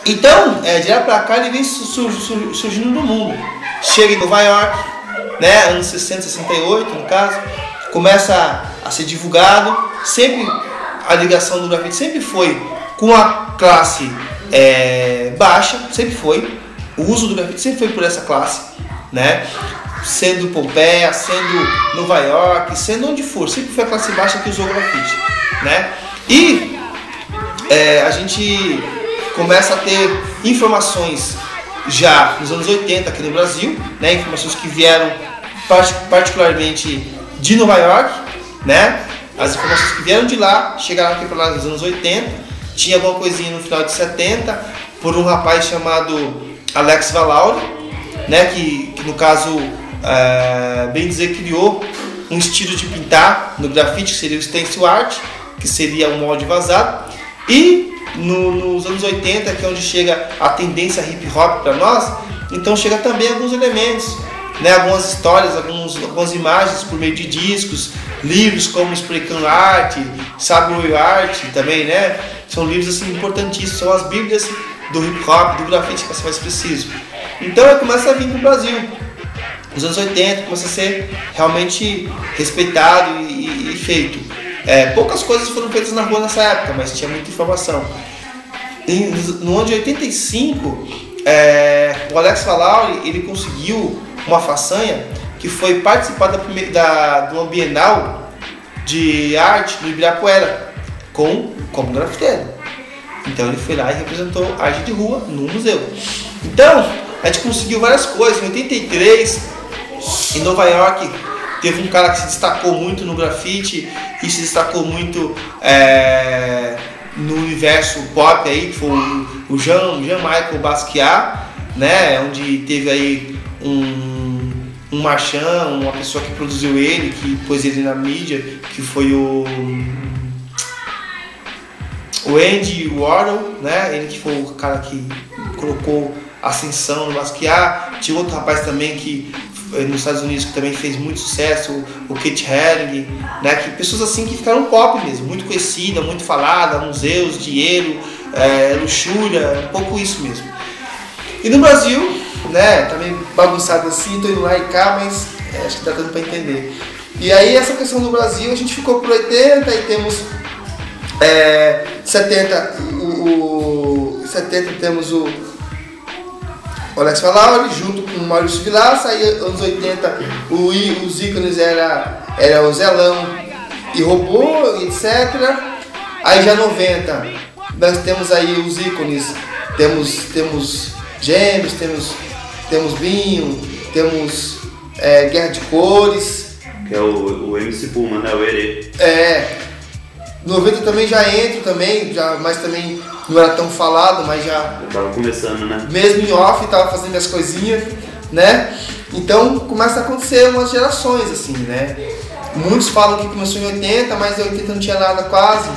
Então, de lá pra cá ele vem surgindo no mundo. Chega em Nova York, né, anos 60, 68 no caso, começa a ser divulgado. Sempre a ligação do grafite sempre foi com a classe baixa, sempre foi. O uso do grafite sempre foi por essa classe, né? Sendo Pompeia, sendo Nova York, sendo onde for, sempre foi a classe baixa que usou o grafite, né? E a gente começa a ter informações já nos anos 80 aqui no Brasil, né? Informações que vieram particularmente de Nova York, né? As informações que vieram de lá chegaram aqui para lá nos anos 80. Tinha alguma coisinha no final de 70 por um rapaz chamado Alex Valauri, né? Que no caso, bem dizer, criou um estilo de pintar no grafite que seria o stencil art, que seria um molde vazado. E nos anos 80, que é onde chega a tendência hip hop para nós, então chega também alguns elementos, né, algumas histórias, algumas imagens por meio de discos, livros como Spray Can Art, Subway Art também, né, são livros assim importantíssimos, são as bíblias do hip hop, do grafite, para ser mais preciso. Então começa a vir para o Brasil, nos anos 80, começa a ser realmente respeitado e feito. Poucas coisas foram feitas na rua nessa época, mas tinha muita informação. No ano de 85, o Alex Valauri, ele conseguiu uma façanha que foi participar de uma Bienal de arte no Ibirapuera como grafiteiro. Então ele foi lá e representou arte de rua no museu. Então a gente conseguiu várias coisas. Em 83, em Nova York, teve um cara que se destacou muito no grafite e se destacou muito no universo pop aí, que foi o Jean-Michel Basquiat, né? Onde teve aí um marchand, uma pessoa que produziu ele, que pôs ele na mídia, que foi o Andy Warhol, né? Ele que foi o cara que colocou ascensão no Basquiat. Tinha outro rapaz também que nos Estados Unidos que também fez muito sucesso, o Kate Haring, né? Que pessoas assim que ficaram pop mesmo, muito conhecida, muito falada, museus, dinheiro, luxúria, um pouco isso mesmo. E no Brasil, né? Tá meio bagunçado assim, tô indo lá e cá, mas acho que tá dando para entender. E aí essa questão do Brasil, a gente ficou por 80 e temos 70, 70 temos o Alex Valauri junto com o Maurício Vilaça. Aí anos 80 os ícones era o Zelão e Robô, etc. Aí já 90 nós temos aí os ícones, temos Gêmeos, temos Binho, temos Guerra de Cores, que é o MC Puma, né? O Herê. 90 também já entra também, mas também não era tão falado, mas já... Eu tava começando, né? Mesmo em off, tava fazendo minhas coisinhas, né? Então começa a acontecer umas gerações, assim, né? Muitos falam que começou em 80, mas em 80 não tinha nada quase,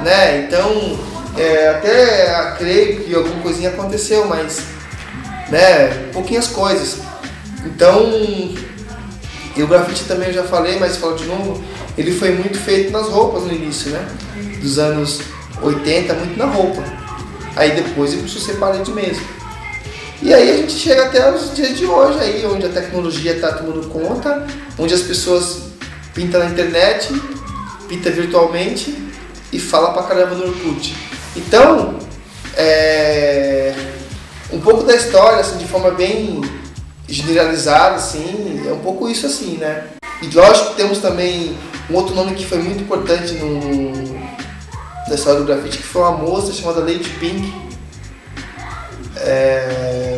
né? Então, até creio que alguma coisinha aconteceu, mas, né? Pouquinhas coisas. Então, e o grafite também eu já falei, mas falo de novo, ele foi muito feito nas roupas no início, né? Dos anos 80, muito na roupa. Aí depois ele começou a ser parede mesmo. E aí a gente chega até os dias de hoje aí, onde a tecnologia está tomando conta, onde as pessoas pintam na internet, pintam virtualmente e fala pra caramba no Orkut. Então, um pouco da história, assim, de forma bem generalizada, assim, é um pouco isso assim, né? E lógico que temos também um outro nome que foi muito importante na história do grafite, que foi uma moça chamada Lady Pink.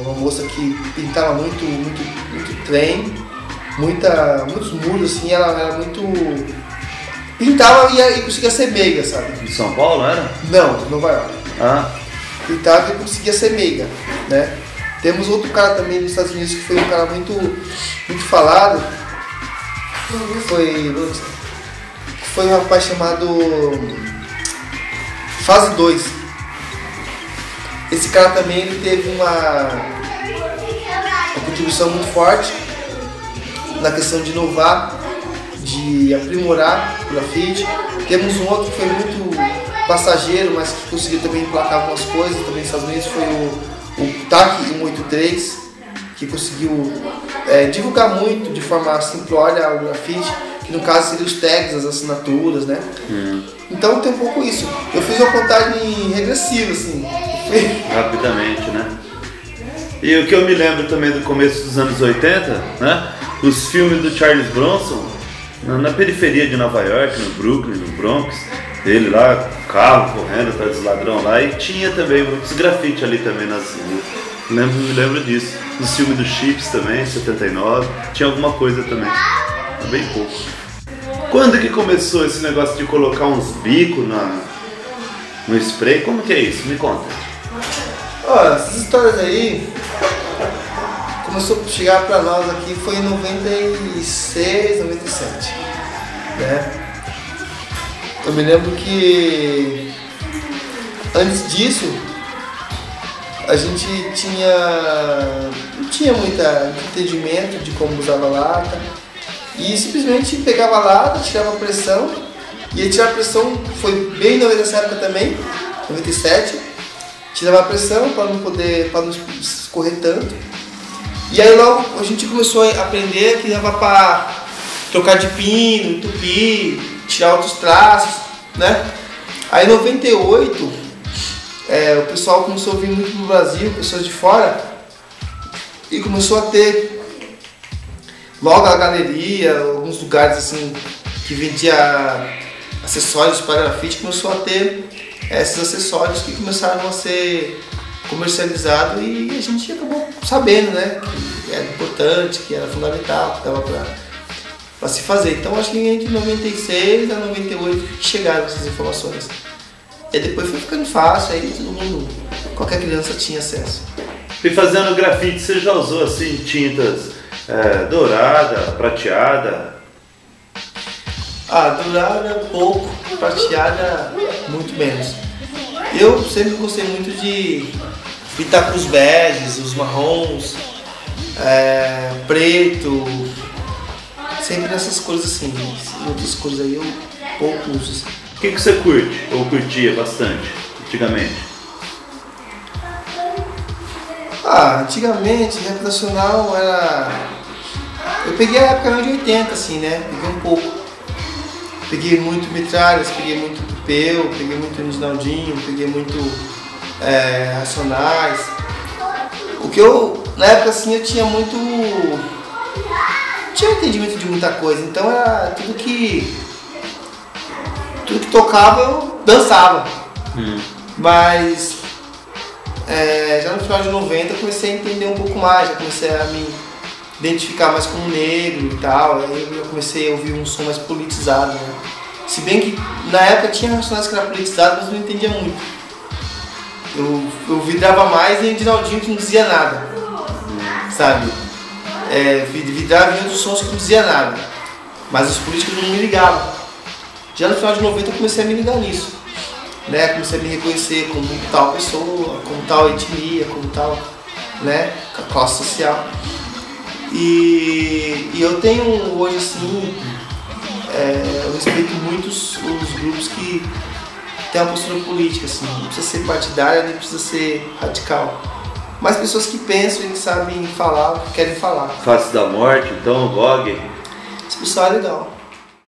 Uma moça que pintava muito trem, muitos muros, assim, ela era muito... Pintava e conseguia ser meiga, sabe? De São Paulo, era? Não, Nova York. Ah. Pintava e conseguia ser meiga, né? Temos outro cara também nos Estados Unidos que foi um cara muito falado, foi um rapaz chamado Fase 2. Esse cara também ele teve uma contribuição muito forte na questão de inovar, de aprimorar o grafite. Temos um outro que foi passageiro, mas que conseguiu também emplacar algumas coisas também nos Estados Unidos, foi o TAC 183, que conseguiu divulgar muito de forma simplória o grafite, que no caso seria os tags, as assinaturas, né? Então tem um pouco isso. Eu fiz uma contagem regressiva, assim. Rapidamente, né? E o que eu me lembro também do começo dos anos 80, né? Os filmes do Charles Bronson, na periferia de Nova York, no Brooklyn, no Bronx, ele lá, carro correndo atrás dos ladrões lá, e tinha também muitos grafites ali também nas ruas. Me lembro disso. No filme do Chips também, 79, tinha alguma coisa também. Bem pouco. Quando que começou esse negócio de colocar uns bicos no spray? Como que é isso? Me conta. Olha, essas histórias aí começou a chegar pra nós aqui foi em 96, 97, né? Eu me lembro que antes disso a gente não tinha muito entendimento de como usava lata e simplesmente pegava a lata, tirava a pressão, e aí tirar a pressão foi bem nessa época também, 97, tirava a pressão para não escorrer tanto. E aí logo a gente começou a aprender que dava para trocar de pino, entupir, tirar outros traços, né? Aí em 98, o pessoal começou a vir muito pro Brasil, pessoas de fora, e começou a ter logo a galeria, alguns lugares assim que vendia acessórios para grafite, começou a ter esses acessórios que começaram a ser comercializados e a gente acabou sabendo, né, que era importante, que era fundamental, que dava para se fazer. Então acho que entre 96 a 98 chegaram essas informações. E depois foi ficando fácil, aí todo mundo, qualquer criança tinha acesso. E fazendo grafite, você já usou assim tintas dourada, prateada? Dourada pouco, prateada muito menos. Eu sempre gostei muito de pintar com os beges, os marrons, preto, sempre nessas cores assim. Outras cores aí eu pouco uso. Assim. O que você curte ou curtia bastante antigamente? Antigamente, rap nacional era... Eu peguei a época de 80, assim, né? Peguei um pouco. Peguei muito Metralhas, peguei muito Pupeu, peguei muito Reginaldinho, peguei muito Racionais. O que eu, na época assim, eu tinha muito... Tinha entendimento de muita coisa, então era tudo que tocava eu dançava. Mas já no final de 90 eu comecei a entender um pouco mais, já comecei a me identificar mais como negro e tal, aí eu comecei a ouvir um som mais politizado, né? Se bem que na época tinha Racionais que era politizado, mas eu não entendia muito. Eu vidrava mais em Reginaldinho que não dizia nada, sabe? Vidrava em outros sons que não dizia nada, mas os políticos não me ligavam. Já no final de 90 eu comecei a me ligar nisso, né? Comecei a me reconhecer como tal pessoa, como tal etnia, como tal, né, classe social. E eu tenho hoje assim, eu respeito muito os grupos que têm uma postura política, assim, não precisa ser partidária, nem precisa ser radical. Mas pessoas que pensam e que sabem falar o que querem falar. Face da Morte, então, o GOG. Esse pessoal é legal.